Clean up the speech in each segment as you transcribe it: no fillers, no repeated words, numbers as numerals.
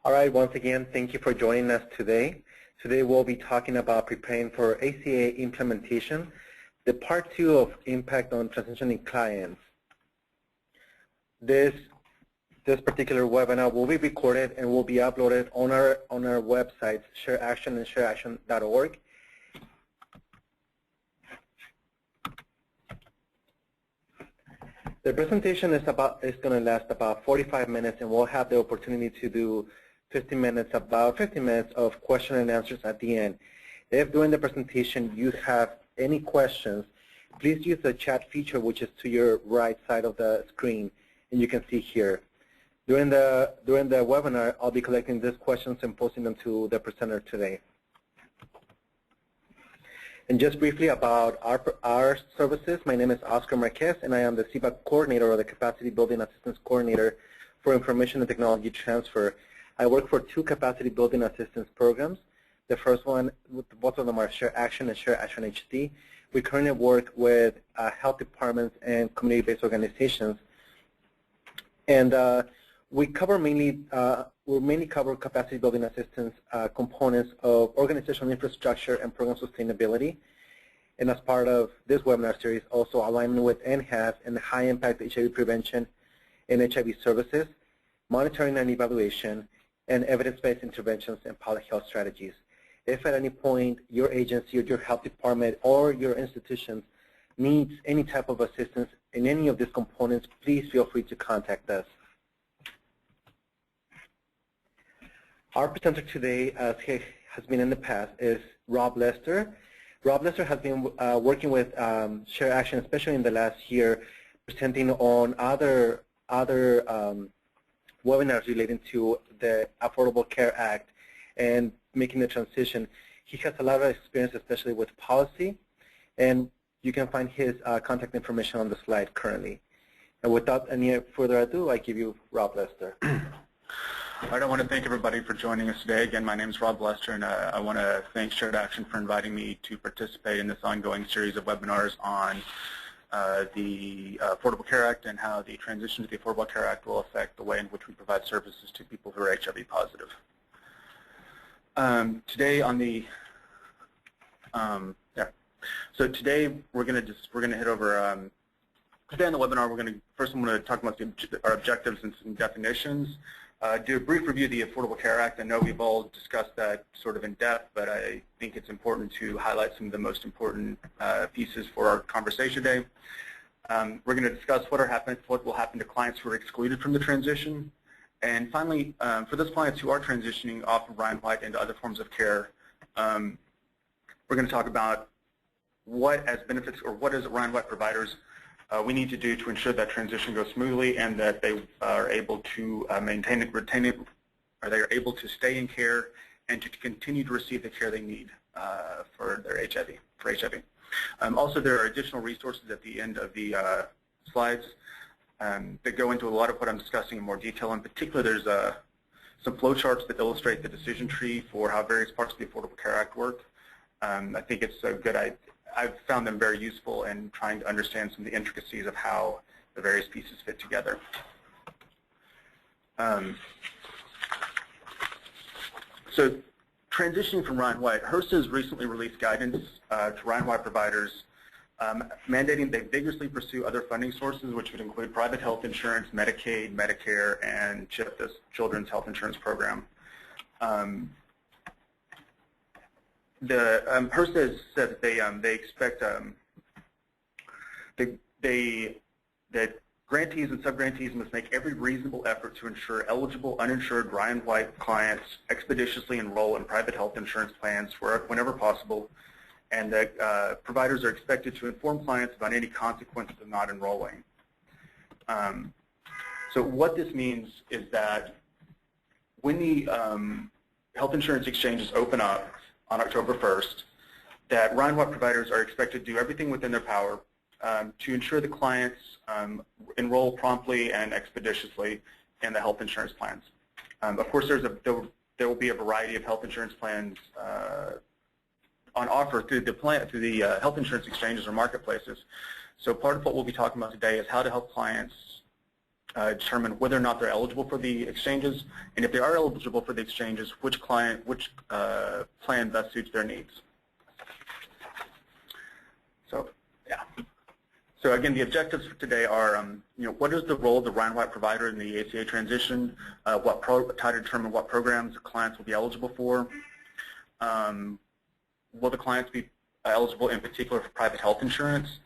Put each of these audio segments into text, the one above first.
All right, once again, thank you for joining us today. Today we'll be talking about preparing for ACA implementation, the part 2 of impact on transitioning clients. This particular webinar will be recorded and will be uploaded on our websites, ShareAction and ShareAction.org. The presentation is going to last about 45 minutes, and we'll have the opportunity to do about 15 minutes of question and answers at the end. If during the presentation you have any questions, please use the chat feature, which is to your right side of the screen, and you can see here. During the webinar, I'll be collecting these questions and posting them to the presenter today. And just briefly about our services, my name is Oscar Marquez, and I am the CBAC coordinator, or the Capacity Building Assistance Coordinator for Information and Technology Transfer. I work for 2 capacity building assistance programs. The first one, both of them are ShareAction and ShareAction HD. We currently work with health departments and community-based organizations, and we mainly cover capacity building assistance components of organizational infrastructure and program sustainability. And as part of this webinar series, also alignment with NHAS and the high impact HIV prevention and HIV services, monitoring and evaluation, and evidence-based interventions and public health strategies. If at any point your agency or your health department or your institution needs any type of assistance in any of these components, please feel free to contact us. Our presenter today, as he has been in the past, is Rob Lester. Rob Lester has been working with ShareAction, especially in the last year, presenting on other webinars relating to the Affordable Care Act and making the transition. He has a lot of experience, especially with policy, and you can find his contact information on the slide currently. And without any further ado, I give you Rob Lester. All right, I want to thank everybody for joining us today. Again, my name is Rob Lester, and I want to thank ShareAction for inviting me to participate in this ongoing series of webinars on the Affordable Care Act and how the transition to the Affordable Care Act will affect the way in which we provide services to people who are HIV positive. Today on the so today we're going to hit over today on the webinar. First I'm going to talk about our objectives and some definitions. Do a brief review of the Affordable Care Act. I know we've all discussed that sort of in depth, but I think it's important to highlight some of the most important pieces for our conversation today. We're going to discuss what will happen to clients who are excluded from the transition. And finally, for those clients who are transitioning off of Ryan White into other forms of care, we're going to talk about what as benefits or what as Ryan White providers we need to do to ensure that transition goes smoothly and that they are able to maintain it, retain it, or they are able to stay in care and to continue to receive the care they need for their HIV. Also, there are additional resources at the end of the slides that go into a lot of what I'm discussing in more detail. In particular, there's some flowcharts that illustrate the decision tree for how various parts of the Affordable Care Act work. I think it's a good idea. I've found them very useful in trying to understand some of the intricacies of how the various pieces fit together. So transitioning from Ryan White, HRSA has recently released guidance to Ryan White providers mandating they vigorously pursue other funding sources, which would include private health insurance, Medicaid, Medicare, and CHIP, the Children's Health Insurance Program. The HRSA has said that they expect that grantees and subgrantees must make every reasonable effort to ensure eligible uninsured Ryan White clients expeditiously enroll in private health insurance plans whenever possible, and that providers are expected to inform clients about any consequences of not enrolling. So what this means is that when the health insurance exchanges open up on October 1st, that Ryan White providers are expected to do everything within their power to ensure the clients enroll promptly and expeditiously in the health insurance plans. Of course, there will be a variety of health insurance plans on offer through the health insurance exchanges or marketplaces. So part of what we'll be talking about today is how to help clients determine whether or not they're eligible for the exchanges, and if they are eligible for the exchanges, which plan best suits their needs. So, yeah. So again, the objectives for today are, what is the role of the Ryan-White provider in the ACA transition? How to determine what programs clients will be eligible for? Will the clients be eligible in particular for private health insurance?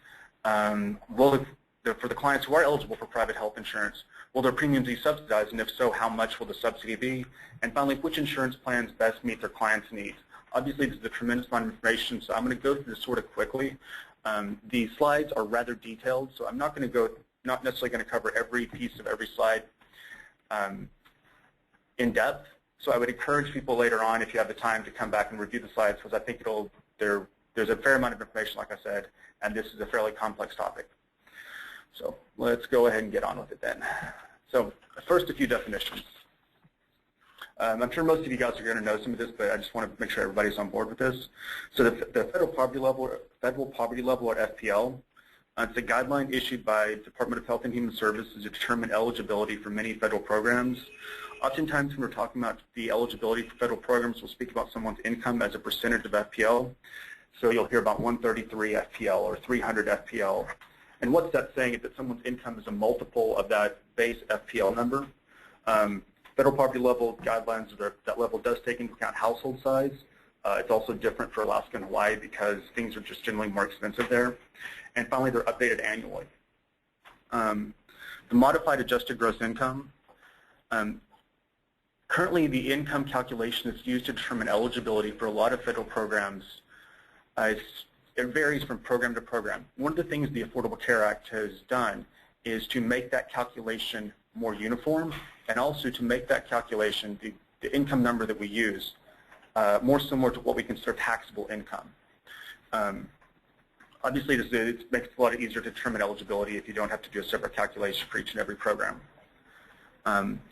For the clients who are eligible for private health insurance, will their premiums be subsidized, and if so, how much will the subsidy be? And finally, which insurance plans best meet their clients' needs? Obviously, this is a tremendous amount of information, so I'm going to go through this sort of quickly. The slides are rather detailed, so I'm not necessarily going to cover every piece of every slide in depth. So I would encourage people later on, if you have the time, to come back and review the slides, because I think there's a fair amount of information, like I said, and this is a fairly complex topic. So let's go ahead and get on with it then. So first, a few definitions. I'm sure most of you guys are going to know some of this, but I just want to make sure everybody's on board with this. So the federal poverty level, or FPL, it's a guideline issued by Department of Health and Human Services to determine eligibility for many federal programs. Oftentimes, when we're talking about the eligibility for federal programs, we'll speak about someone's income as a percentage of FPL. So you'll hear about 133 FPL or 300 FPL. And what's that saying? Is that someone's income is a multiple of that base FPL number. Federal poverty level guidelines, that level does take into account household size. It's also different for Alaska and Hawaii because things are just generally more expensive there. And finally, they're updated annually. The modified adjusted gross income. Currently, the income calculation that's used to determine eligibility for a lot of federal programs, it varies from program to program. One of the things the Affordable Care Act has done is to make that calculation more uniform, and also to make that calculation, the income number that we use, more similar to what we consider taxable income. Obviously, it makes it a lot easier to determine eligibility if you don't have to do a separate calculation for each and every program.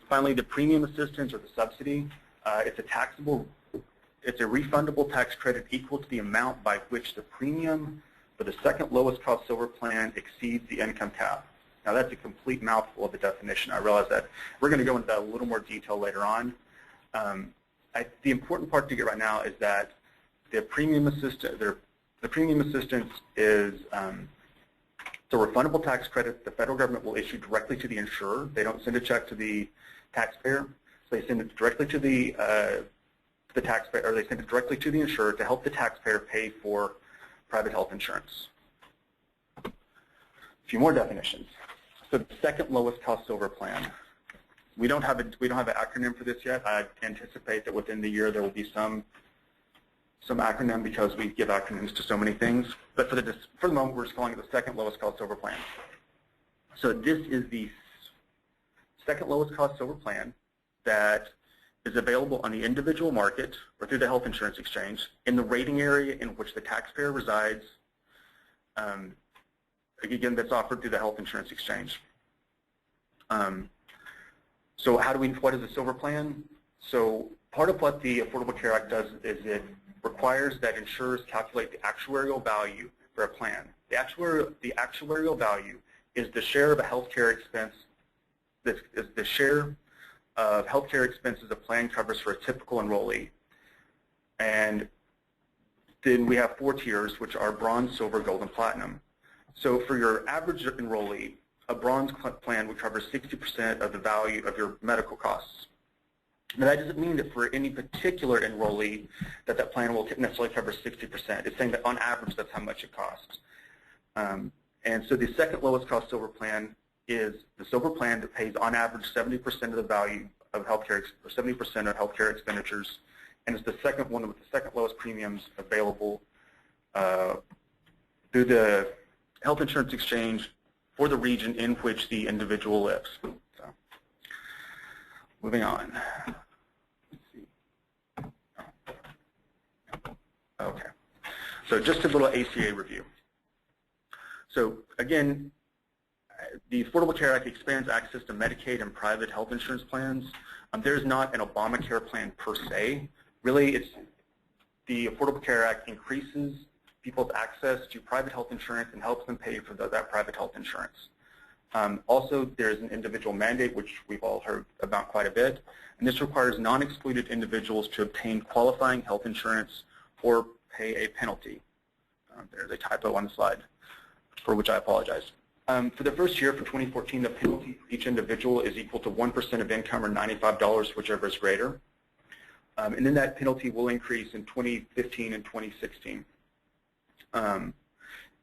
Finally, the premium assistance or the subsidy, it's a refundable tax credit equal to the amount by which the premium for the second lowest cost silver plan exceeds the income cap. Now that's a complete mouthful of a definition. I realize that. We're going to go into that a little more detail later on. The important part to get right now is that the premium assistance is it's a refundable tax credit the federal government will issue directly to the insurer. They don't send a check to the taxpayer. So they send it directly to the taxpayer, or they send it directly to the insurer to help the taxpayer pay for private health insurance. A few more definitions. So the second lowest cost silver plan. We don't have an acronym for this yet. I anticipate that within the year there will be some acronym because we give acronyms to so many things. But for the moment, we're just calling it the second lowest cost silver plan. So this is the second lowest cost silver plan that is available on the individual market or through the health insurance exchange in the rating area in which the taxpayer resides. Again, that's offered through the health insurance exchange. So what is a silver plan? So part of what the Affordable Care Act does is it requires that insurers calculate the actuarial value for a plan. The actuarial value is the share of a healthcare expense, is the share of healthcare expenses a plan covers for a typical enrollee. And then we have 4 tiers, which are bronze, silver, gold, and platinum. So for your average enrollee, a bronze plan would cover 60% of the value of your medical costs. Now that doesn't mean that for any particular enrollee that plan will necessarily cover 60%. It's saying that on average that's how much it costs. And so the second lowest cost silver plan is the silver plan that pays on average 70% of the value of healthcare, or 70% of healthcare expenditures, and it's the second one with the second lowest premiums available through the health insurance exchange for the region in which the individual lives. So, moving on. Let's see. Okay. So just a little ACA review. So again, the Affordable Care Act expands access to Medicaid and private health insurance plans. There's not an Obamacare plan per se. Really, it's the Affordable Care Act increases people's access to private health insurance and helps them pay for that private health insurance. Also, there's an individual mandate, which we've all heard about quite a bit, and this requires non-excluded individuals to obtain qualifying health insurance or pay a penalty. There's a typo on the slide, for which I apologize. For the first year, for 2014, the penalty for each individual is equal to 1% of income or $95, whichever is greater. And then that penalty will increase in 2015 and 2016.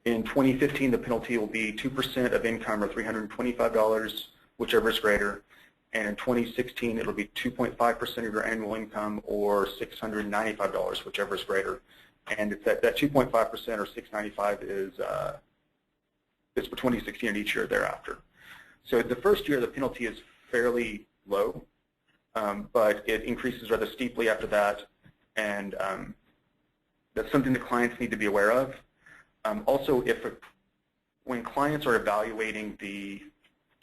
In 2015, the penalty will be 2% of income or $325, whichever is greater. And in 2016, it'll be 2.5% of your annual income or $695, whichever is greater. And it's that 2.5% or $695 is for 2016 and each year thereafter. So the first year, the penalty is fairly low, but it increases rather steeply after that, and that's something the clients need to be aware of. Also, when clients are evaluating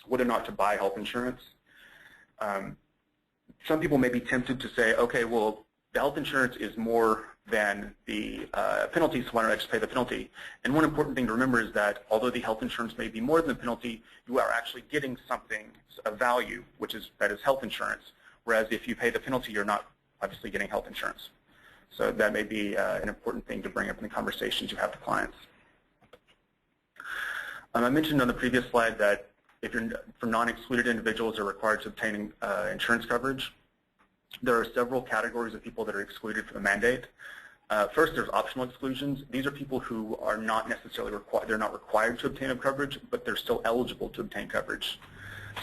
whether or not to buy health insurance, some people may be tempted to say, okay, well, the health insurance is more than the penalty, so why don't I just pay the penalty? And one important thing to remember is that although the health insurance may be more than the penalty, you are actually getting something of value, that is health insurance. Whereas if you pay the penalty, you're not obviously getting health insurance. So that may be an important thing to bring up in the conversations you have with clients. I mentioned on the previous slide that for non-excluded individuals are required to obtain insurance coverage. There are several categories of people that are excluded from the mandate. First, there's optional exclusions. These are people who are not necessarily required, they're not required to obtain coverage, but they're still eligible to obtain coverage.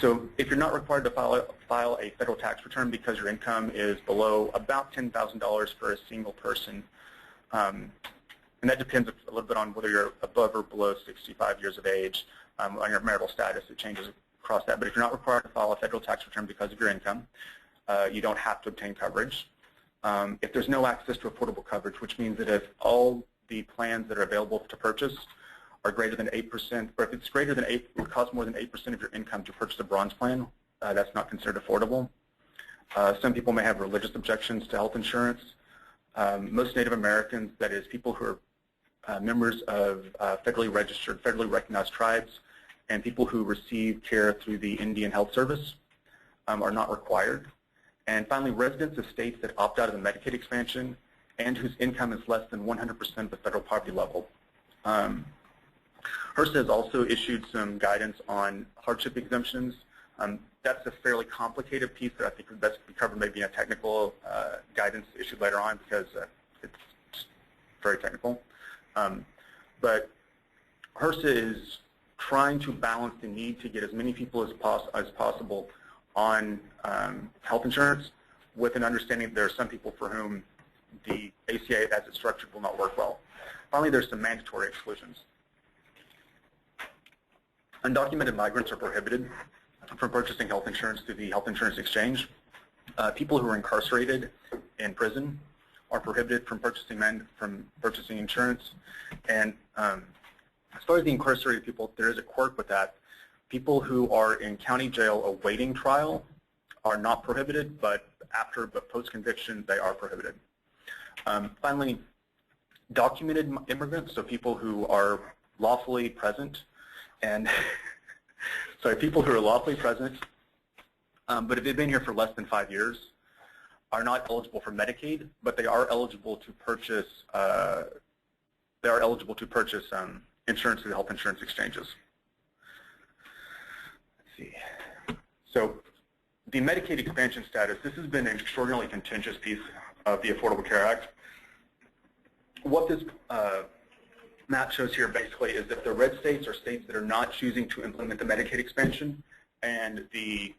So if you're not required to file a federal tax return because your income is below about $10,000 for a single person, and that depends a little bit on whether you're above or below 65 years of age. On your marital status, it changes across that. But if you're not required to file a federal tax return because of your income, you don't have to obtain coverage. If there's no access to affordable coverage, which means that if all the plans that are available to purchase are greater than 8%, or if it's greater than 8, it would cost more than 8% of your income to purchase a bronze plan, that's not considered affordable. Some people may have religious objections to health insurance. Most Native Americans, that is people who are members of federally registered, federally recognized tribes, and people who receive care through the Indian Health Service are not required. And finally, residents of states that opt out of the Medicaid expansion and whose income is less than 100% of the federal poverty level. HRSA has also issued some guidance on hardship exemptions. That's a fairly complicated piece that I think that's covered maybe in a technical guidance issued later on because it's very technical. But HRSA is trying to balance the need to get as many people as possible on health insurance with an understanding that there are some people for whom the ACA as it's structured will not work well. Finally, there's some mandatory exclusions. Undocumented migrants are prohibited from purchasing health insurance through the health insurance exchange. People who are incarcerated in prison are prohibited from purchasing insurance. And as far as the incarcerated people, there is a quirk with that. People who are in county jail awaiting trial are not prohibited, but post-conviction, they are prohibited. Finally, documented immigrants, so people who are lawfully present, and sorry, people who are lawfully present, but if they've been here for less than 5 years, are not eligible for Medicaid, but they are eligible to purchase. Insurance through the health insurance exchanges. Let's see. So the Medicaid expansion status, this has been an extraordinarily contentious piece of the Affordable Care Act. What this map shows here basically is that the red states are states that are not choosing to implement the Medicaid expansion, and the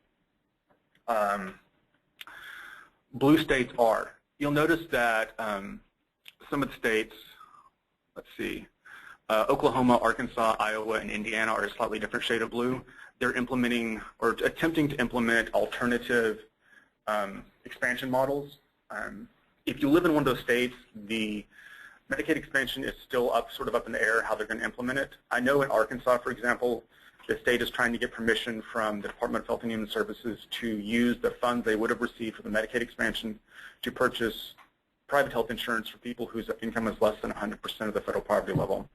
blue states are. You'll notice that some of the states, let's see, Oklahoma, Arkansas, Iowa, and Indiana are a slightly different shade of blue. They're implementing or attempting to implement alternative expansion models. If you live in one of those states, the Medicaid expansion is still sort of up in the air how they're going to implement it. I know in Arkansas, for example, the state is trying to get permission from the Department of Health and Human Services to use the funds they would have received for the Medicaid expansion to purchase private health insurance for people whose income is less than 100% of the federal poverty level.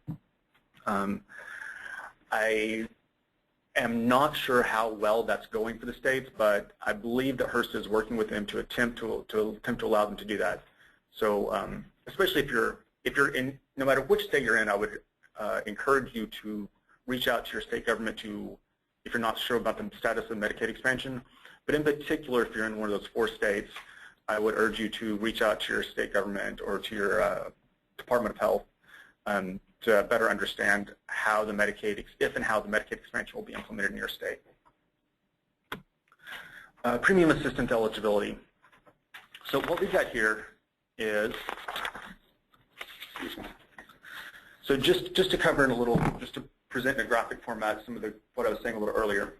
I am not sure how well that's going for the states, but I believe that HRSA is working with them to attempt to allow them to do that. So especially if you're in, no matter which state you're in, I would encourage you to reach out to your state government if you're not sure about the status of Medicaid expansion. But in particular, if you're in one of those 4 states, I would urge you to reach out to your state government or to your Department of Health to better understand how the Medicaid, if and how the Medicaid expansion will be implemented in your state. Premium assistance eligibility. So what we've got here is, so just to cover in a little, just to present in a graphic format some of what I was saying a little earlier.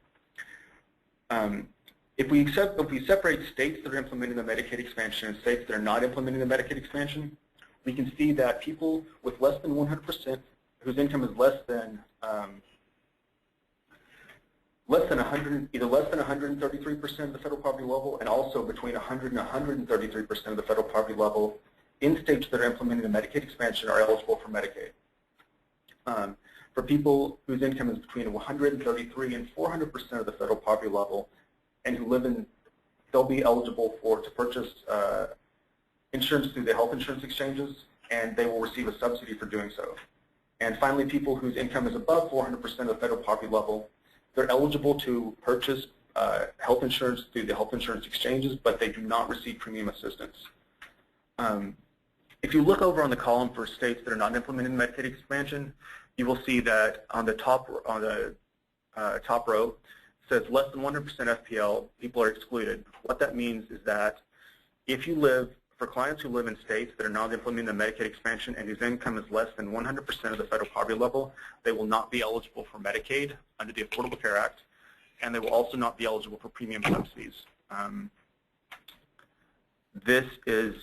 If we separate states that are implementing the Medicaid expansion and states that are not implementing the Medicaid expansion, we can see that people with less than 100%, whose income is less than 100, either less than 133% of the federal poverty level, and also between 100 and 133% of the federal poverty level, in states that are implementing the Medicaid expansion are eligible for Medicaid. For people whose income is between 133 and 400% of the federal poverty level, and who live in, they'll be eligible to purchase insurance through the health insurance exchanges, and they will receive a subsidy for doing so. And finally, people whose income is above 400% of the federal poverty level, they're eligible to purchase health insurance through the health insurance exchanges, but they do not receive premium assistance. If you look over on the column for states that are not implementing Medicaid expansion, you will see that on the top row, says less than 100% FPL, people are excluded. What that means is that if you live, for clients who live in states that are not implementing the Medicaid expansion and whose income is less than 100% of the federal poverty level, they will not be eligible for Medicaid under the Affordable Care Act, and they will also not be eligible for premium subsidies. This is,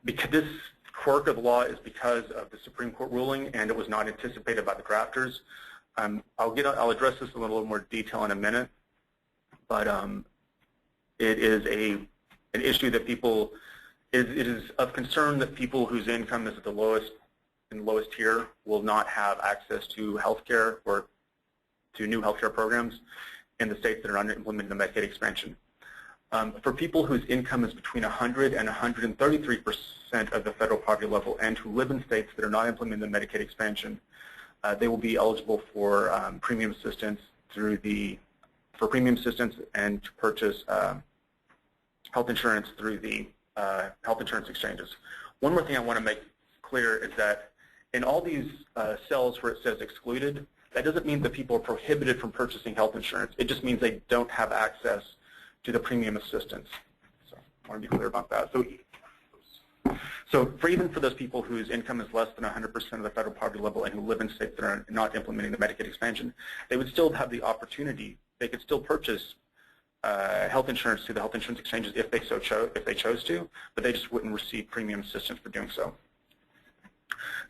because this quirk of the law is because of the Supreme Court ruling, and it was not anticipated by the drafters. I'll address this in a little more detail in a minute, but it is an issue that people, it is of concern that people whose income is at the lowest, in the lowest tier, will not have access to health care or to new health care programs in the states that are under implementing the Medicaid expansion. For people whose income is between 100 and 133% of the federal poverty level and who live in states that are not implementing the Medicaid expansion, they will be eligible for premium assistance and to purchase health insurance through the health insurance exchanges. One more thing I want to make clear is that in all these cells where it says excluded, that doesn't mean that people are prohibited from purchasing health insurance. It just means they don't have access to the premium assistance. So I want to be clear about that. So even for those people whose income is less than 100% of the federal poverty level and who live in states that are not implementing the Medicaid expansion, they would still have the opportunity. They could still purchase health insurance through the health insurance exchanges if they chose to, but they just wouldn't receive premium assistance for doing so.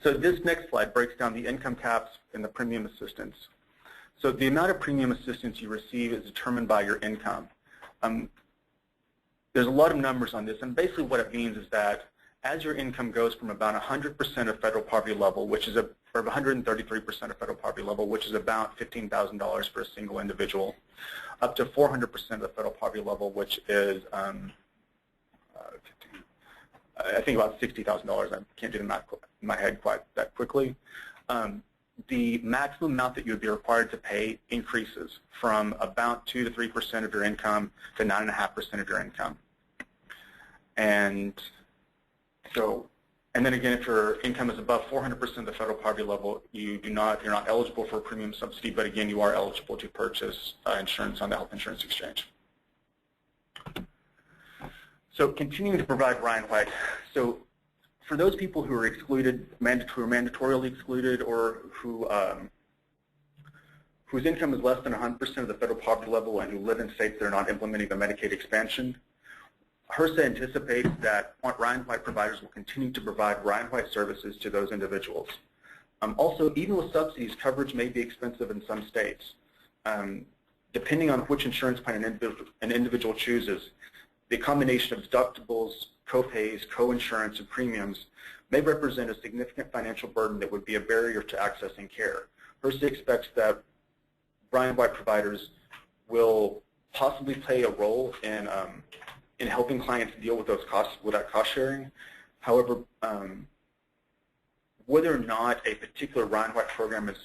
So this next slide breaks down the income caps and the premium assistance. So the amount of premium assistance you receive is determined by your income. There's a lot of numbers on this, and basically what it means is that as your income goes from about 100% of federal poverty level, which is or 133% of federal poverty level, which is about $15,000 for a single individual, up to 400% of the federal poverty level, which is I think about $60,000. I can't do the math in my head quite that quickly. The maximum amount that you would be required to pay increases from about 2 to 3% of your income to 9.5% of your income. And then again, if your income is above 400% of the federal poverty level, you're not eligible for a premium subsidy, but again, you are eligible to purchase insurance on the health insurance exchange. So continuing to provide Ryan White. So for those people who are excluded, who are mandatorily excluded, or whose income is less than 100% of the federal poverty level and who live in states that are not implementing the Medicaid expansion, HRSA anticipates that Ryan White providers will continue to provide Ryan White services to those individuals. Also, even with subsidies, coverage may be expensive in some states. Depending on which insurance plan an individual chooses, the combination of deductibles, co-pays, co-insurance, and premiums may represent a significant financial burden that would be a barrier to accessing care. HRSA expects that Ryan White providers will possibly play a role in helping clients deal with those costs, with that cost sharing. However, whether or not a particular Ryan White program is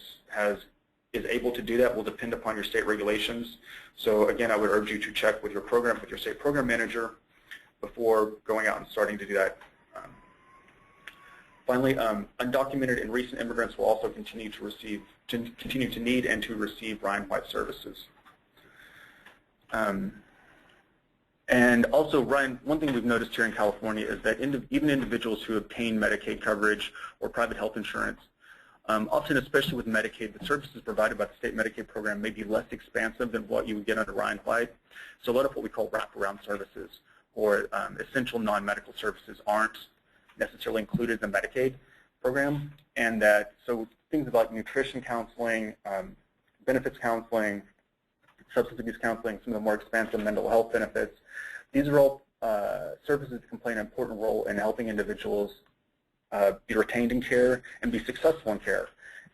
able to do that will depend upon your state regulations. So again, I would urge you to check with your state program manager before going out and starting to do that. Finally, undocumented and recent immigrants will also continue to need and to receive Ryan White services. And also, Ryan, one thing we've noticed here in California is that even individuals who obtain Medicaid coverage or private health insurance, often, especially with Medicaid, the services provided by the state Medicaid program may be less expansive than what you would get under Ryan White. So a lot of what we call wraparound services or essential non-medical services aren't necessarily included in the Medicaid program, and so things like nutrition counseling, benefits counseling, substance abuse counseling, some of the more expansive mental health benefits, these are all services that can play an important role in helping individuals be retained in care and be successful in care.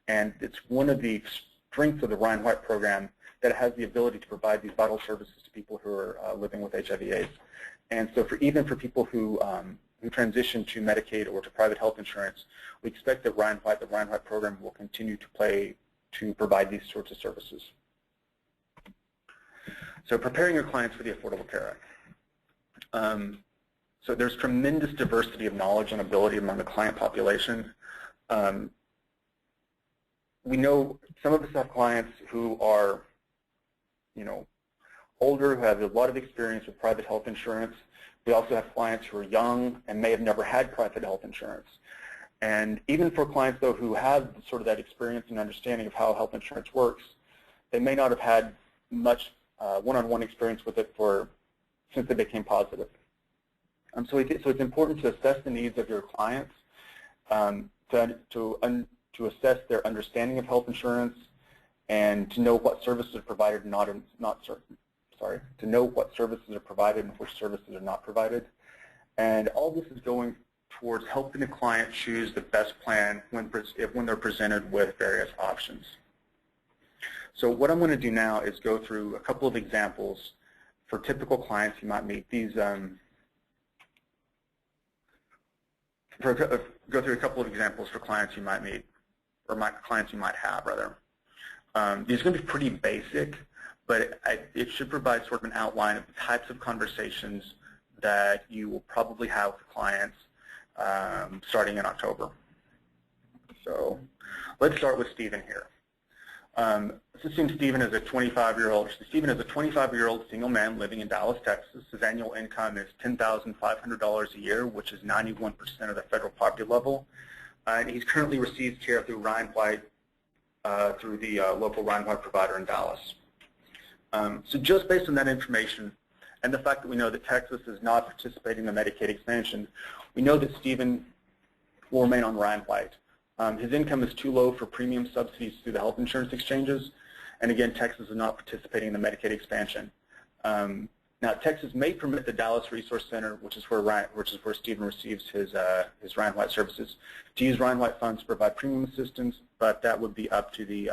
And it's one of the strengths of the Ryan White program that it has the ability to provide these vital services to people who are living with HIV/AIDS. And so even for people who transition to Medicaid or to private health insurance, we expect that the Ryan White program will continue to provide these sorts of services. So preparing your clients for the Affordable Care Act. So there's tremendous diversity of knowledge and ability among the client population. We know some of us have clients who are, older, who have a lot of experience with private health insurance. We also have clients who are young and may have never had private health insurance. And even for clients, though, who have sort of that experience and understanding of how health insurance works, they may not have had much one-on-one experience with it since they became positive. So it's important to assess the needs of your clients, to assess their understanding of health insurance, and to know what services are provided and to know what services are provided and which services are not provided. And all this is going towards helping the client choose the best plan when they're presented with various options. So what I'm going to do now is go through a couple of examples for typical clients you might meet. Go through a couple of examples for clients you might meet, or clients you might have, rather. These are going to be pretty basic, but it should provide sort of an outline of the types of conversations that you will probably have with clients starting in October. So let's start with Stephen here. Let's assume Stephen is a 25-year-old single man living in Dallas, Texas. His annual income is $10,500 a year, which is 91% of the federal poverty level. And he currently receives care through Ryan White, through the local Ryan White provider in Dallas. So just based on that information and the fact that we know that Texas is not participating in the Medicaid expansion, we know that Stephen will remain on Ryan White. His income is too low for premium subsidies through the health insurance exchanges, and again, Texas is not participating in the Medicaid expansion. Now, Texas may permit the Dallas Resource Center, which is where Stephen receives his Ryan White services, to use Ryan White funds to provide premium assistance, but that would be up to the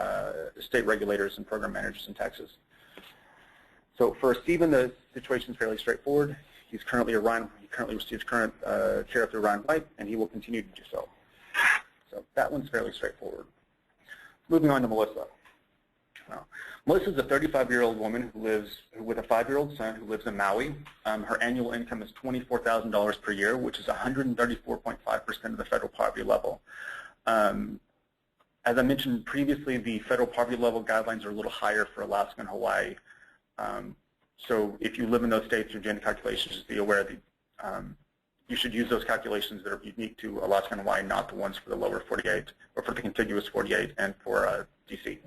state regulators and program managers in Texas. So for Stephen, the situation is fairly straightforward. He currently receives care through Ryan White, and he will continue to do so. So that one's fairly straightforward. Moving on to Melissa. Now, Melissa is a 35-year-old woman who lives with a 5-year-old son who lives in Maui. Her annual income is $24,000 per year, which is 134.5% of the federal poverty level. As I mentioned previously, the federal poverty level guidelines are a little higher for Alaska and Hawaii. So if you live in those states, you're doing calculations, just be aware that you should use those calculations that are unique to Alaska and Hawaii, not the ones for the lower 48, or for the contiguous 48 and for DC.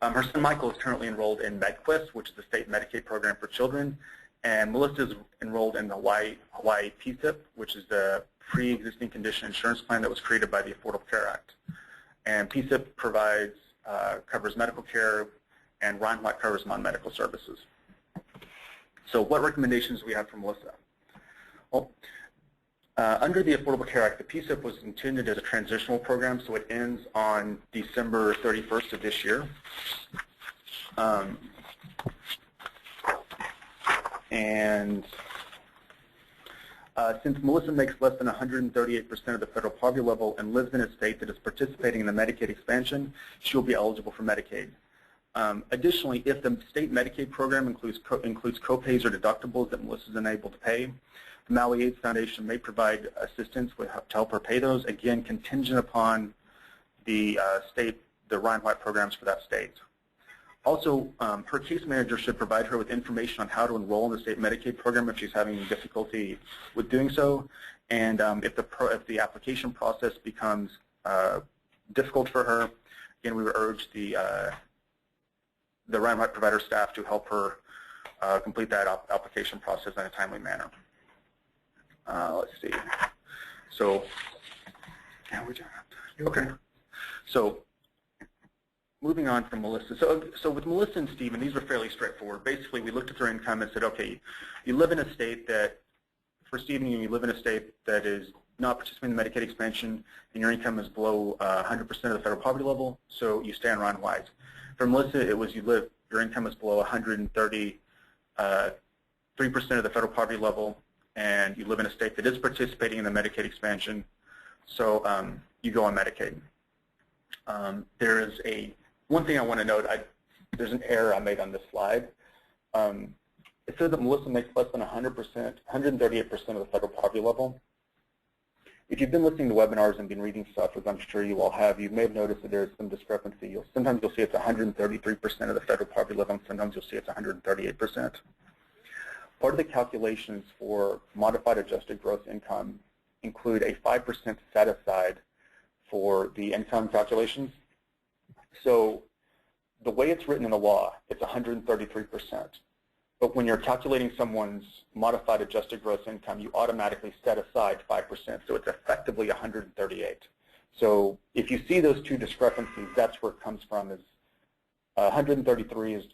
Her son Michael is currently enrolled in MedQuest, which is the state Medicaid program for children, and Melissa is enrolled in the Hawaii PSIP, which is the pre-existing condition insurance plan that was created by the Affordable Care Act. And PSIP covers medical care, and Ryan White covers non-medical services. So what recommendations do we have from Melissa? Well, Under the Affordable Care Act, the PSIP was intended as a transitional program, so it ends on December 31st of this year. Since Melissa makes less than 138% of the federal poverty level and lives in a state that is participating in the Medicaid expansion, she will be eligible for Medicaid. Additionally, if the state Medicaid program includes co-pays or deductibles that Melissa is unable to pay, the Maui AIDS Foundation may provide assistance to help her pay those, again, contingent upon the Ryan White programs for that state. Also, her case manager should provide her with information on how to enroll in the state Medicaid program if she's having difficulty with doing so, and if the application process becomes difficult for her, again, we would urge the Ryan White provider staff to help her complete that application process in a timely manner. Let's see. So, okay. So, moving on from Melissa. So with Melissa and Stephen, these were fairly straightforward. Basically, we looked at their income and said, okay, you live in a state that, for Stephen, you live in a state that is not participating in the Medicaid expansion, and your income is below 100% of the federal poverty level, so you stay on Ryan White. For Melissa, it was your income is below 133% of the federal poverty level, and you live in a state that is participating in the Medicaid expansion, so you go on Medicaid. There is one thing I want to note. There's an error I made on this slide. It says that Melissa makes less than 138% of the federal poverty level. If you've been listening to webinars and been reading stuff, as I'm sure you all have, you may have noticed that there's some discrepancy. Sometimes you'll see it's 133% of the federal poverty level, and sometimes you'll see it's 138%. Part of the calculations for modified adjusted gross income include a 5% set aside for the income calculations. So the way it's written in the law, it's 133%. But when you're calculating someone's modified adjusted gross income, you automatically set aside 5%. So it's effectively 138. So if you see those two discrepancies, that's where it comes from. Is 133 is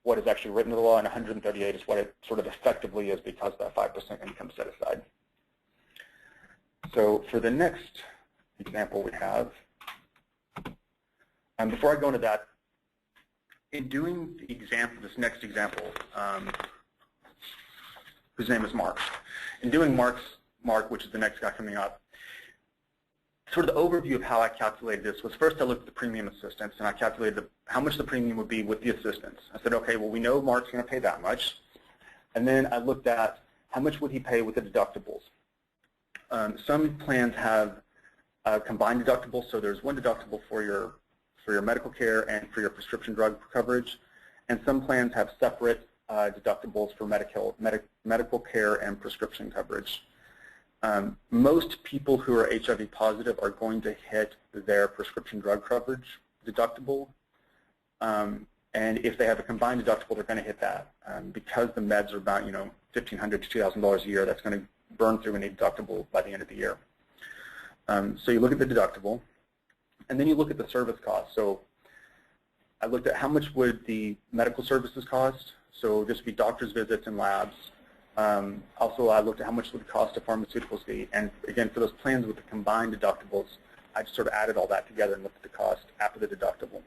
what is actually written in the law, and 138 is what it sort of effectively is because of that 5% income set aside. So for the next example we have, and before I go into that, in doing the example, this next example, whose name is Mark, in doing Mark, which is the next guy coming up, sort of the overview of how I calculated this was, first I looked at the premium assistance, and I calculated how much the premium would be with the assistance. I said, okay, well, we know Mark's going to pay that much. And then I looked at how much would he pay with the deductibles. Some plans have combined deductibles, so there's one deductible for your medical care and for your prescription drug coverage, and some plans have separate deductibles for medical care and prescription coverage. Most people who are HIV positive are going to hit their prescription drug coverage deductible, and if they have a combined deductible, they're going to hit that. Because the meds are about $1,500 to $2,000 a year, that's going to burn through any deductible by the end of the year. So you look at the deductible, and then you look at the service cost. So I looked at how much would the medical services cost. So this would be doctor's visits and labs. Also, I looked at how much would the cost of pharmaceuticals be. And again, for those plans with the combined deductibles, I just sort of added all that together and looked at the cost after the deductible.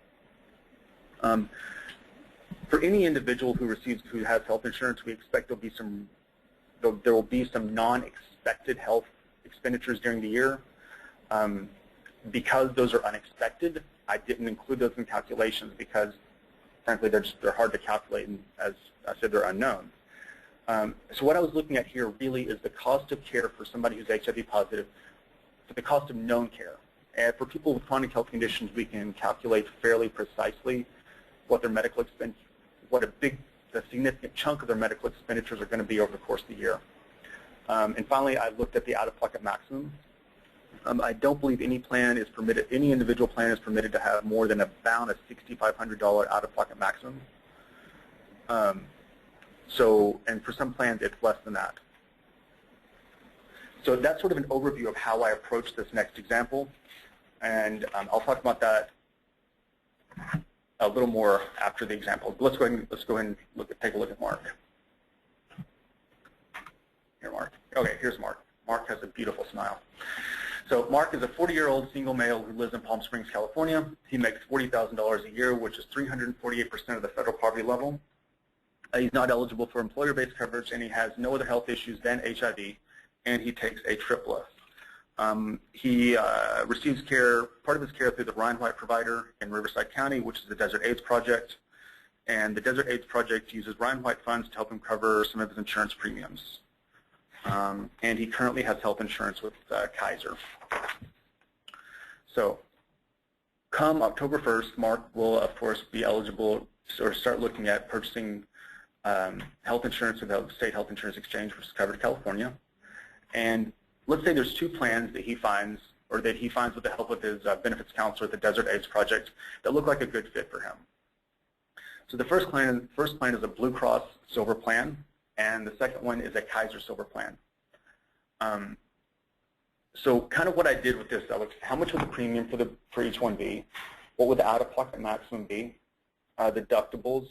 For any individual who has health insurance, we expect there will be some non-expected health expenditures during the year. Because those are unexpected, I didn't include those in calculations because, frankly, they're hard to calculate, and as I said, they're unknown. So what I was looking at here really is the cost of care for somebody who's HIV positive, for the cost of known care. And for people with chronic health conditions, we can calculate fairly precisely what their medical expense, the significant chunk of their medical expenditures are going to be over the course of the year. And finally, I looked at the out-of-pocket maximum. I don't believe any individual plan is permitted to have more than about a $6,500 out-of-pocket maximum. And for some plans, it's less than that. So that's sort of an overview of how I approach this next example, and I'll talk about that a little more after the example. Let's go ahead and take a look at Mark. Here, Mark. Okay, here's Mark. Mark has a beautiful smile. So Mark is a 40-year-old single male who lives in Palm Springs, California. He makes $40,000 a year, which is 348% of the federal poverty level. He's not eligible for employer-based coverage, and he has no other health issues than HIV, and he takes a ACA. He receives care, part of his care through the Ryan White provider in Riverside County, which is the Desert AIDS Project. And the Desert AIDS Project uses Ryan White funds to help him cover some of his insurance premiums. And he currently has health insurance with Kaiser. So come October 1st, Mark will, of course, be eligible or start looking at purchasing health insurance with the State Health Insurance Exchange, which is covered in California. And let's say there's two plans that he finds, or that he finds with the help of his benefits counselor at the Desert AIDS Project, that look like a good fit for him. So the first plan is a Blue Cross Silver plan, and the second one is a Kaiser Silver plan. So kind of what I did with this, I looked at how much would the premium for each one be, what would the out-of-pocket maximum be, deductibles,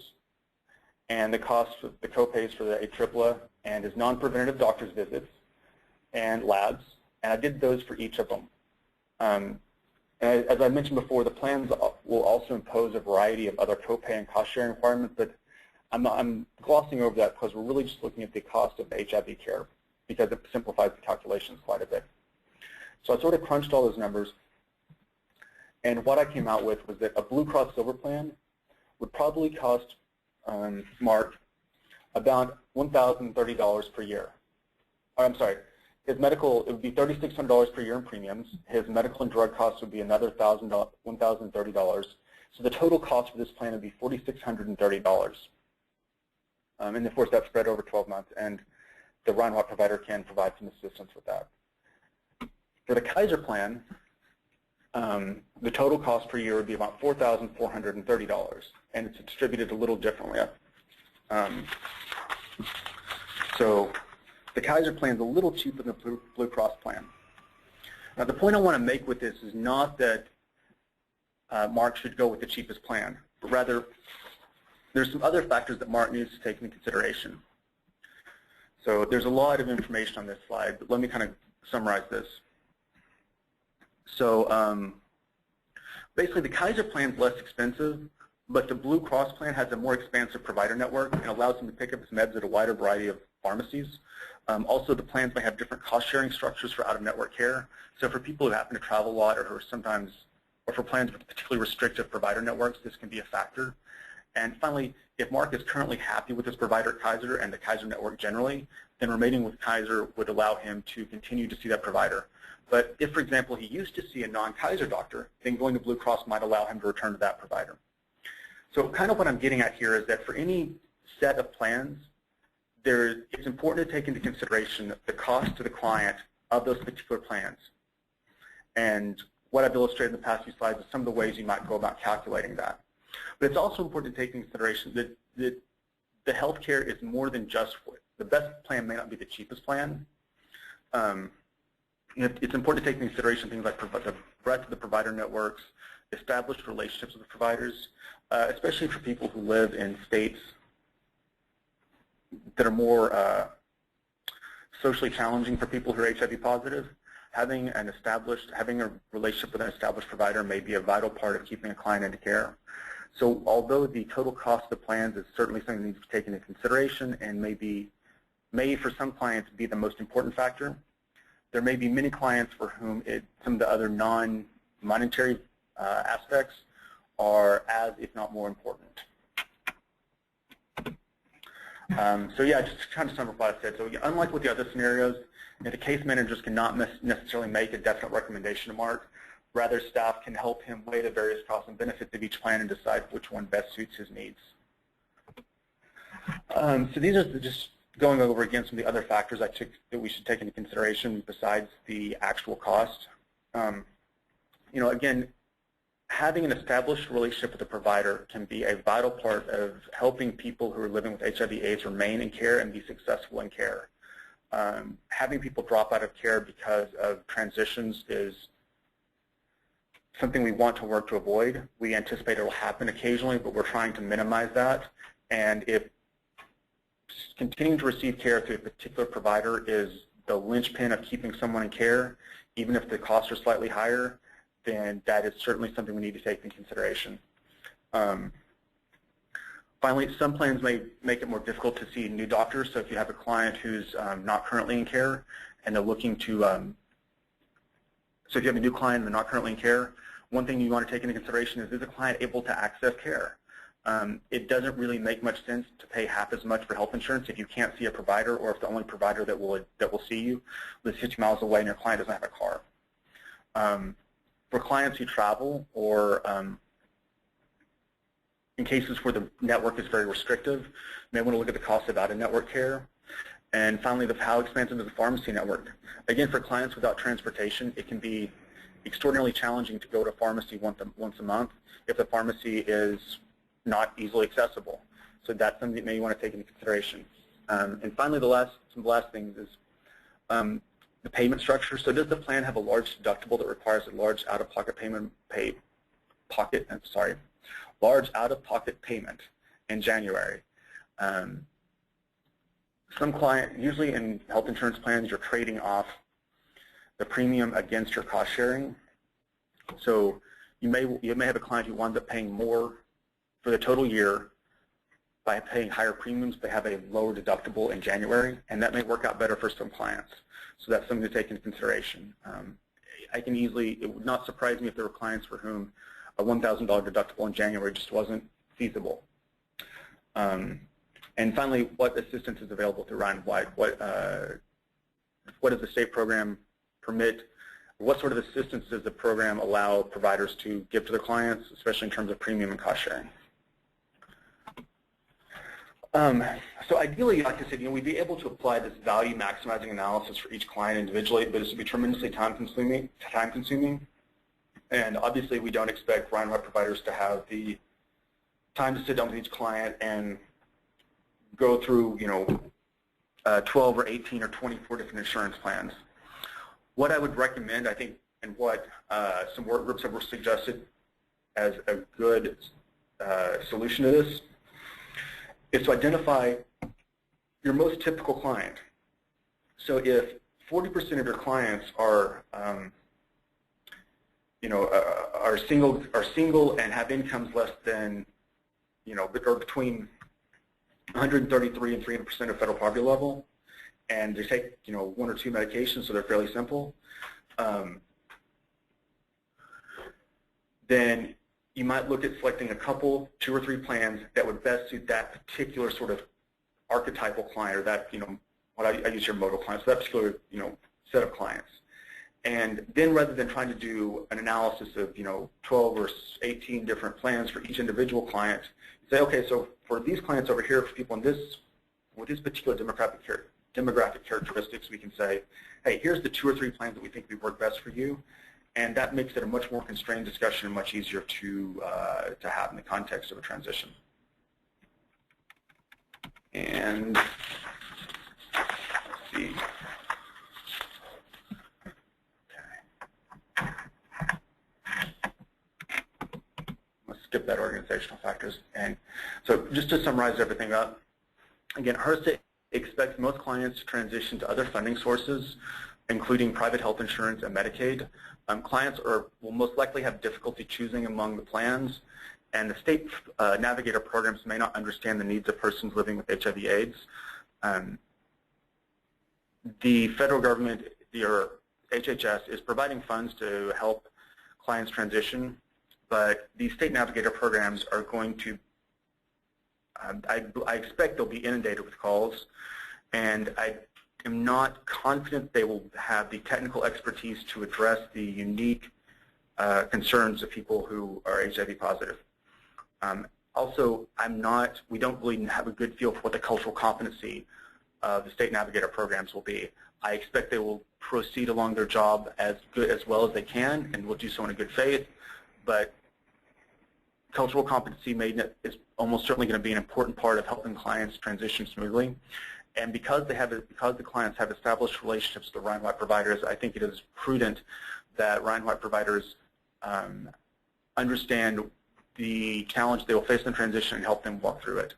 and the cost of the copays for the ACA and his non-preventative doctor's visits and labs, and I did those for each of them. As I mentioned before, the plans will also impose a variety of other copay and cost-sharing requirements, but I'm glossing over that because we're really just looking at the cost of HIV care because it simplifies the calculations quite a bit. So I sort of crunched all those numbers, and what I came out with was that a Blue Cross Silver plan would probably cost Mark about $1,030 per year. Or, I'm sorry, his medical, it would be $3,600 per year in premiums. His medical and drug costs would be another $1,030. So the total cost for this plan would be $4,630. And of course, that's spread over 12 months, and the Ryan White provider can provide some assistance with that. For the Kaiser plan, the total cost per year would be about $4,430, and it's distributed a little differently. So the Kaiser plan is a little cheaper than the Blue Cross plan. Now, the point I want to make with this is not that Mark should go with the cheapest plan, but rather there's some other factors that Mark needs to take into consideration. So there's a lot of information on this slide, but let me kind of summarize this. So basically, the Kaiser plan is less expensive, but the Blue Cross plan has a more expansive provider network and allows him to pick up his meds at a wider variety of pharmacies. Also, the plans may have different cost-sharing structures for out-of-network care. So for people who happen to travel a lot, or who are sometimes, or for plans with particularly restrictive provider networks, this can be a factor. And finally, if Mark is currently happy with his provider at Kaiser and the Kaiser network generally, then remaining with Kaiser would allow him to continue to see that provider. But if, for example, he used to see a non-Kaiser doctor, then going to Blue Cross might allow him to return to that provider. So kind of what I'm getting at here is that for any set of plans, it's important to take into consideration the cost to the client of those particular plans. And what I've illustrated in the past few slides is some of the ways you might go about calculating that. But it's also important to take into consideration that the healthcare is more than just the best plan may not be the cheapest plan. It's important to take into consideration things like the breadth of the provider networks, established relationships with the providers, especially for people who live in states that are more socially challenging for people who are HIV positive. Having a relationship with an established provider may be a vital part of keeping a client into care. So although the total cost of the plans is certainly something that needs to be taken into consideration and may for some clients be the most important factor, there may be many clients for whom some of the other non-monetary aspects are as, if not more important. So yeah, just to kind of summarize what I said. So unlike with the other scenarios, the case managers cannot necessarily make a definite recommendation to Mark. Rather, staff can help him weigh the various costs and benefits of each plan and decide which one best suits his needs. So these are just going over again some of the other factors that we should take into consideration besides the actual cost. Again, having an established relationship with a provider can be a vital part of helping people who are living with HIV/AIDS remain in care and be successful in care. Having people drop out of care because of transitions is something we want to work to avoid. We anticipate it will happen occasionally, but we're trying to minimize that. And if continuing to receive care through a particular provider is the linchpin of keeping someone in care, even if the costs are slightly higher, then that is certainly something we need to take into consideration. Finally, some plans may make it more difficult to see new doctors. So if you have a client who's not currently in care and they're looking to, so if you have a new client and they're not currently in care, one thing you want to take into consideration is the client able to access care? It doesn't really make much sense to pay half as much for health insurance if you can't see a provider, or if the only provider that will see you lives 50 miles away and your client doesn't have a car. For clients who travel, or in cases where the network is very restrictive, you may want to look at the cost of out-of-network care. And finally, how expansive is the pharmacy network? Again, for clients without transportation, it can be extraordinarily challenging to go to a pharmacy once a month if the pharmacy is not easily accessible. So that's something that you may want to take into consideration. And finally, some last things is the payment structure. So does the plan have a large deductible that requires a large out-of-pocket payment in January? Usually in health insurance plans, you're trading off the premium against your cost sharing. So you may have a client who winds up paying more for the total year by paying higher premiums, but have a lower deductible in January, and that may work out better for some clients. So that's something to take into consideration. It would not surprise me if there were clients for whom a $1,000 deductible in January just wasn't feasible. And finally, what assistance is available through Ryan White? What does the state program permit? What sort of assistance does the program allow providers to give to their clients, especially in terms of premium and cost sharing? So ideally, like I said, we'd be able to apply this value maximizing analysis for each client individually, but this would be tremendously time consuming. And obviously, we don't expect Ryan White providers to have the time to sit down with each client and go through, 12 or 18 or 24 different insurance plans. What I would recommend, I think, and what some work groups have suggested as a good solution to this, is to identify your most typical client. So if 40% of your clients are single and have incomes less than, or between 133 and 300% of federal poverty level, and they take, one or two medications, so they're fairly simple, then you might look at selecting a couple, 2 or 3 plans that would best suit that particular sort of archetypal client, or that, what I use here, modal clients, so that particular, set of clients. And then rather than trying to do an analysis of, 12 or 18 different plans for each individual client, say, okay, so for these clients over here, for people with this particular demographic characteristics, we can say, hey, here's the 2 or 3 plans that we think would work best for you. And that makes it a much more constrained discussion and much easier to have in the context of a transition. And let's see. Okay. Let's skip that organizational factors. And so just to summarize everything up, again, HRSA expects most clients to transition to other funding sources, including private health insurance and Medicaid. Clients will most likely have difficulty choosing among the plans, and the state navigator programs may not understand the needs of persons living with HIV/AIDS. The federal government, or HHS, is providing funds to help clients transition, but these state navigator programs are going to, I expect they'll be inundated with calls, and I am not confident they will have the technical expertise to address the unique concerns of people who are HIV positive. Also, we don't really have a good feel for what the cultural competency of the state navigator programs will be. I expect they will proceed along their job as well as they can, and will do so in a good faith, but cultural competency is almost certainly going to be an important part of helping clients transition smoothly. And because the clients have established relationships with the Ryan White providers, I think it is prudent that Ryan White providers understand the challenge they will face in the transition and help them walk through it.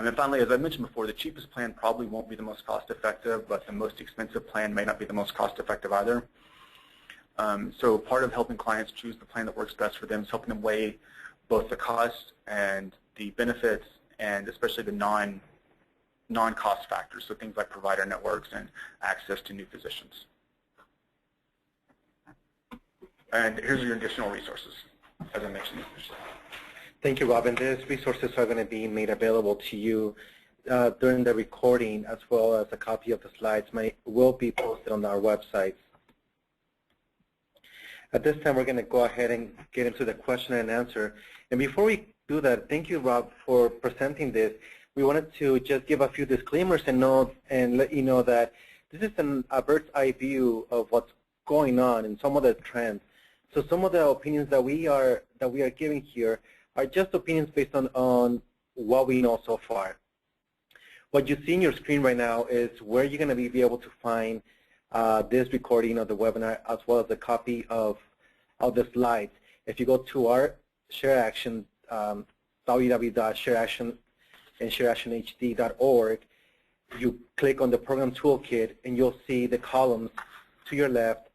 And finally, as I mentioned before, the cheapest plan probably won't be the most cost-effective, but the most expensive plan may not be the most cost-effective either. So part of helping clients choose the plan that works best for them is helping them weigh both the cost and the benefits, and especially the non-cost factors, so things like provider networks and access to new physicians. And here's your additional resources, as I mentioned. Thank you, Robin. These resources are going to be made available to you during the recording, as well as a copy of the slides will be posted on our website. At this time, we're going to go ahead and get into the question and answer. And before we do that, thank you, Rob, for presenting this. We wanted to just give a few disclaimers and let you know that this is a bird's eye view of what's going on and some of the trends. So some of the opinions that we are giving here are just opinions based on what we know so far. What you see in your screen right now is where you're going to be able to find this recording of the webinar, as well as a copy of the slides. If you go to our Share Action, www.shareactionhd.org, you click on the program toolkit and you'll see the columns to your left.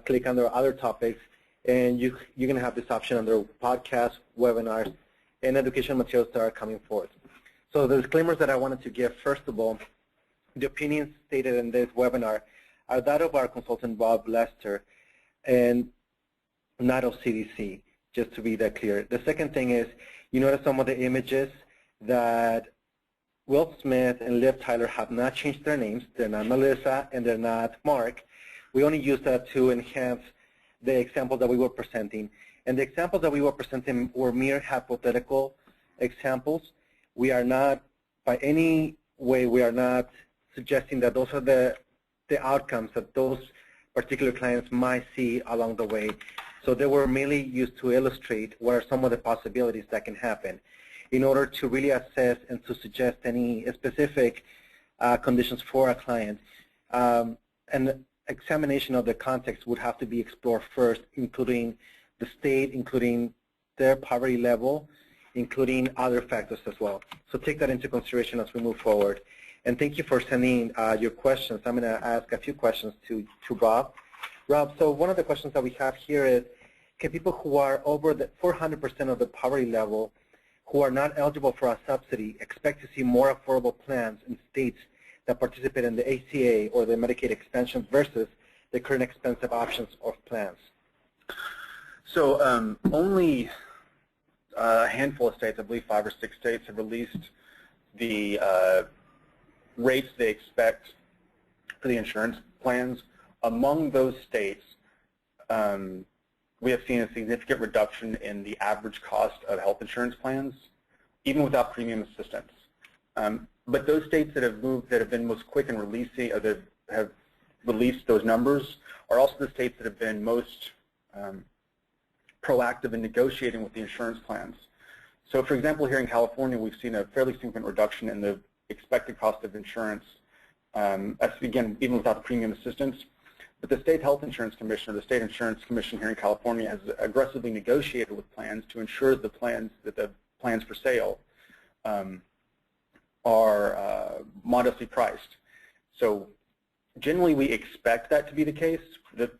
Click under other topics, and you're going to have this option under podcasts, webinars, and educational materials that are coming forth. So the disclaimers that I wanted to give, first of all, the opinions stated in this webinar are that of our consultant, Bob Lester, and not of CDC, just to be that clear. The second thing is, you notice some of the images that Will Smith and Liv Tyler have not changed their names. They're not Melissa and they're not Mark. We only use that to enhance the examples that we were presenting. And the examples that we were presenting were mere hypothetical examples. We are not, by any way, we are not suggesting that those are the outcomes that those particular clients might see along the way. So they were mainly used to illustrate what are some of the possibilities that can happen in order to really assess and to suggest any specific conditions for a client. And examination of the context would have to be explored first, including the state, including their poverty level, including other factors as well. So take that into consideration as we move forward. And thank you for sending your questions. I'm going to ask a few questions to Rob. Rob, so one of the questions that we have here is, can people who are over the 400% of the poverty level, who are not eligible for a subsidy, expect to see more affordable plans in states that participate in the ACA or the Medicaid expansion versus the current expensive options of plans? So only a handful of states, I believe 5 or 6 states, have released the rates they expect for the insurance plans. Among those states, we have seen a significant reduction in the average cost of health insurance plans, even without premium assistance. But those states that have been most quick in releasing, or that have released those numbers, are also the states that have been most proactive in negotiating with the insurance plans. So, for example, here in California, we've seen a fairly significant reduction in the expected cost of insurance, again, even without the premium assistance. But the State Health Insurance Commission, or the State Insurance Commission here in California, has aggressively negotiated with plans to ensure the plans for sale are modestly priced. So generally we expect that to be the case. The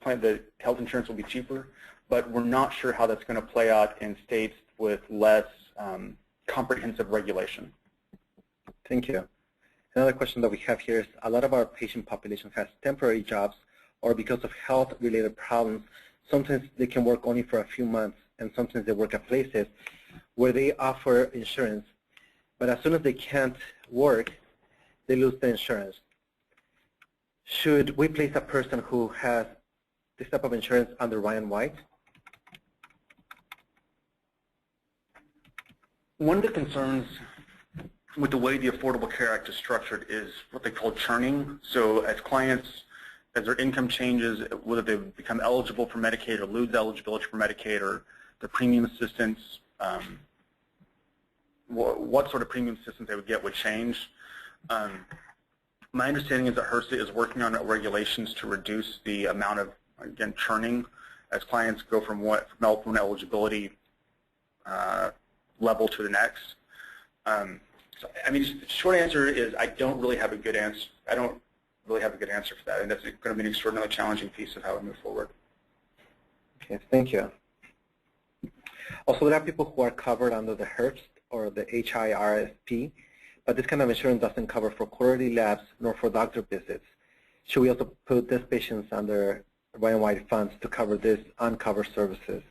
health insurance will be cheaper, but we're not sure how that's going to play out in states with less comprehensive regulation. Thank you. Another question that we have here is, a lot of our patient population has temporary jobs, or because of health-related problems, sometimes they can work only for a few months, and sometimes they work at places where they offer insurance. But as soon as they can't work, they lose the insurance. Should we place a person who has this type of insurance under Ryan White? One of the concerns with the way the Affordable Care Act is structured is what they call churning. So as clients, as their income changes, whether they become eligible for Medicaid or lose eligibility for Medicaid, or the premium assistance, what sort of premium assistance they would get would change. My understanding is that HRSA is working on regulations to reduce the amount of, again, churning as clients go from one eligibility level to the next. So, I mean, the short answer is I don't really have a good answer. I don't really have a good answer for that, and that's going to be an extraordinarily challenging piece of how we move forward. Okay, thank you. Also, there are people who are covered under the HIRST or the HIRSP, but this kind of insurance doesn't cover for quarterly labs nor for doctor visits. Should we also put these patients under Ryan White funds to cover these uncovered services?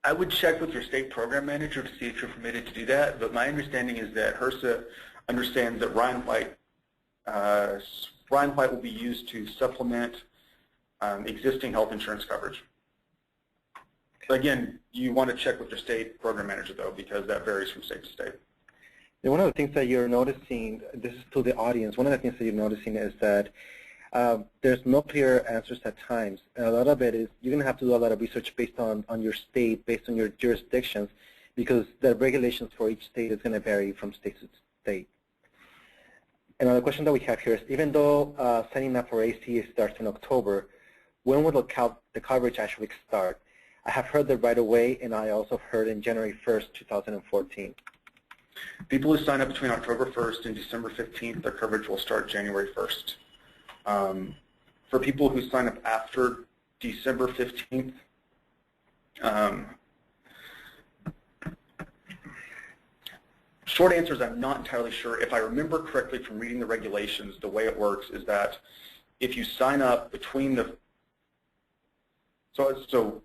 I would check with your state program manager to see if you're permitted to do that, but my understanding is that HRSA understands that Ryan White will be used to supplement existing health insurance coverage. Again, you want to check with your state program manager, though, because that varies from state to state. And one of the things that you're noticing, this is to the audience, one of the things that you're noticing is that there's no clear answers at times. And a lot of it is you're going to have to do a lot of research based on your state, based on your jurisdictions, because the regulations for each state is going to vary from state to state. Another question that we have here is, even though signing up for ACA starts in October, when will the coverage actually start? I have heard that right away, and I also heard in January 1st, 2014. People who sign up between October 1st and December 15th, their coverage will start January 1st. For people who sign up after December 15th, short answer is I'm not entirely sure. If I remember correctly from reading the regulations, the way it works is that if you sign up between the, so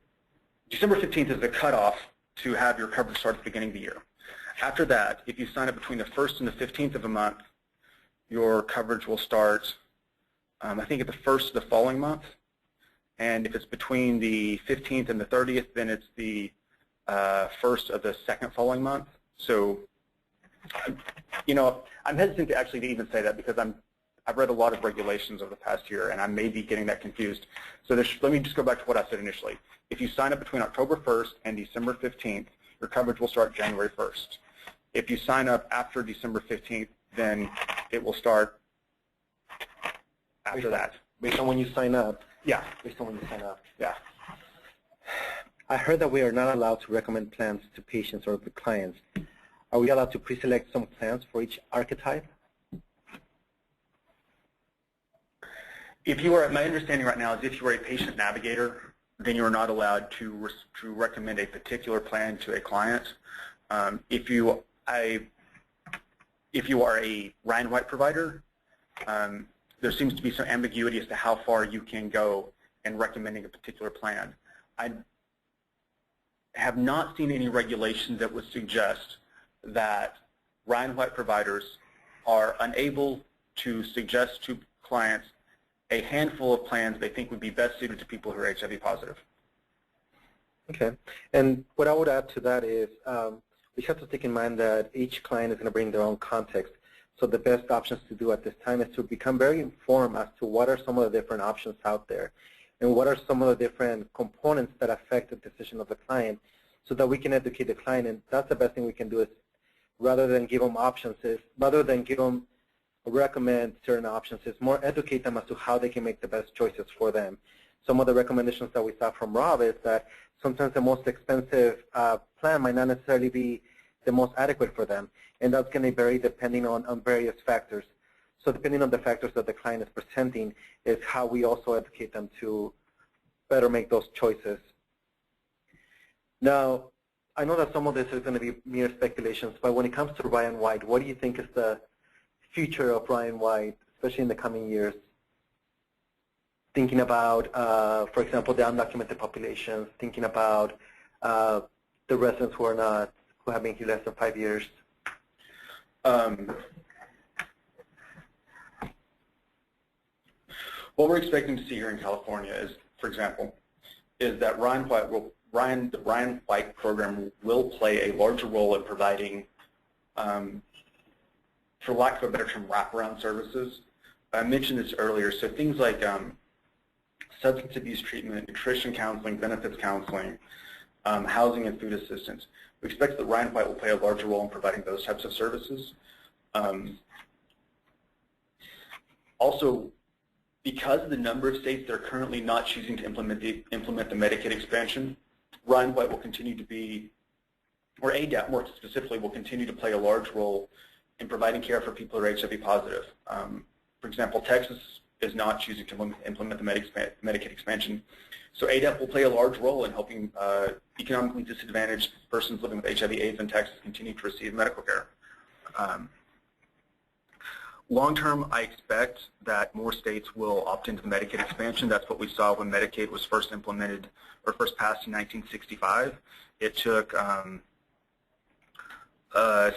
December 15th is the cutoff to have your coverage start at the beginning of the year. After that, if you sign up between the 1st and the 15th of a month, your coverage will start, I think, at the 1st of the following month. And if it's between the 15th and the 30th, then it's the 1st of the second following month. So, you know, I'm hesitant to actually even say that because I've read a lot of regulations over the past year, and I may be getting that confused. So let me just go back to what I said initially. If you sign up between October 1st and December 15th, your coverage will start January 1st. If you sign up after December 15th, then it will start after that. Based on when you sign up? Yeah. Based on when you sign up? Yeah. I heard that we are not allowed to recommend plans to patients or to clients. Are we allowed to pre-select some plans for each archetype? If you are, my understanding right now is if you are a patient navigator, then you are not allowed to recommend a particular plan to a client. If you are a Ryan White provider, there seems to be some ambiguity as to how far you can go in recommending a particular plan. I have not seen any regulations that would suggest that Ryan White providers are unable to suggest to clients a handful of plans they think would be best suited to people who are HIV positive. Okay. And what I would add to that is we have to take in mind that each client is going to bring their own context. So the best options to do at this time is to become very informed as to what are some of the different options out there and what are some of the different components that affect the decision of the client so that we can educate the client. And that's the best thing we can do is rather than give them options, rather than give them recommend certain options, is more educate them as to how they can make the best choices for them. Some of the recommendations that we saw from Rob is that sometimes the most expensive plan might not necessarily be the most adequate for them, and that's going to vary depending on various factors. So depending on the factors that the client is presenting is how we also educate them to better make those choices. Now, I know that some of this is going to be mere speculations, but when it comes to Ryan White, what do you think is the future of Ryan White, especially in the coming years? Thinking about, for example, the undocumented populations, thinking about the residents who have been here less than 5 years. What we're expecting to see here in California is, for example, is that the Ryan White program will play a larger role in providing, for lack of a better term, wraparound services. I mentioned this earlier, so things like substance abuse treatment, nutrition counseling, benefits counseling, housing and food assistance. We expect that Ryan White will play a larger role in providing those types of services. Also, because of the number of states that are currently not choosing to implement the Medicaid expansion, Ryan White will continue to be, or ADAP more specifically, will continue to play a large role in providing care for people who are HIV positive. For example, Texas is not choosing to implement the Medicaid expansion. So ADAP will play a large role in helping economically disadvantaged persons living with HIV/AIDS in Texas continue to receive medical care. Long term, I expect that more states will opt into the Medicaid expansion. That's what we saw when Medicaid was first implemented or first passed in 1965. It took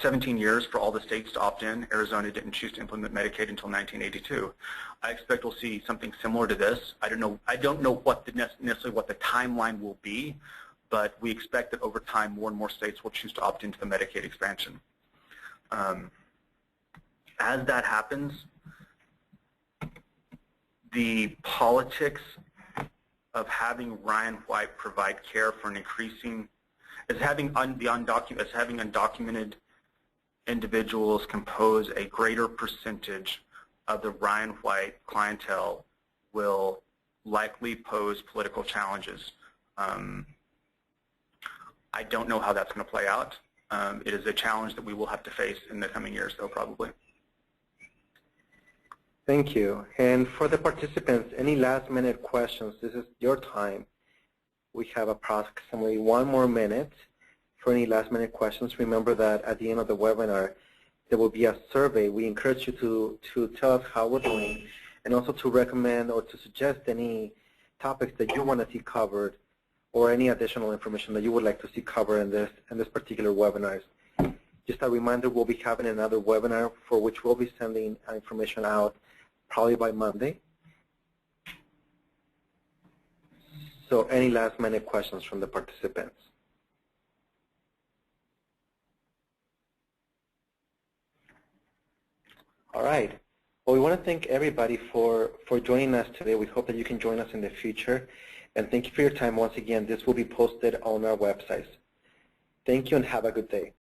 17 years for all the states to opt in. Arizona didn't choose to implement Medicaid until 1982. I expect we'll see something similar to this. I don't know what necessarily what the timeline will be, but we expect that over time more and more states will choose to opt into the Medicaid expansion. As that happens, the politics of having Ryan White provide care for an increasing, as having undocumented individuals compose a greater percentage of the Ryan White clientele will likely pose political challenges. I don't know how that's going to play out. It is a challenge that we will have to face in the coming years, though, probably. Thank you. And for the participants, any last-minute questions? This is your time. We have approximately 1 more minute for any last-minute questions. Remember that at the end of the webinar, there will be a survey. We encourage you to tell us how we're doing and also to recommend or to suggest any topics that you want to see covered or any additional information that you would like to see covered in this particular webinar. Just a reminder, we'll be having another webinar for which we'll be sending information out probably by Monday. So any last-minute questions from the participants? All right. Well, we want to thank everybody for joining us today. We hope that you can join us in the future. And thank you for your time once again. This will be posted on our websites. Thank you and have a good day.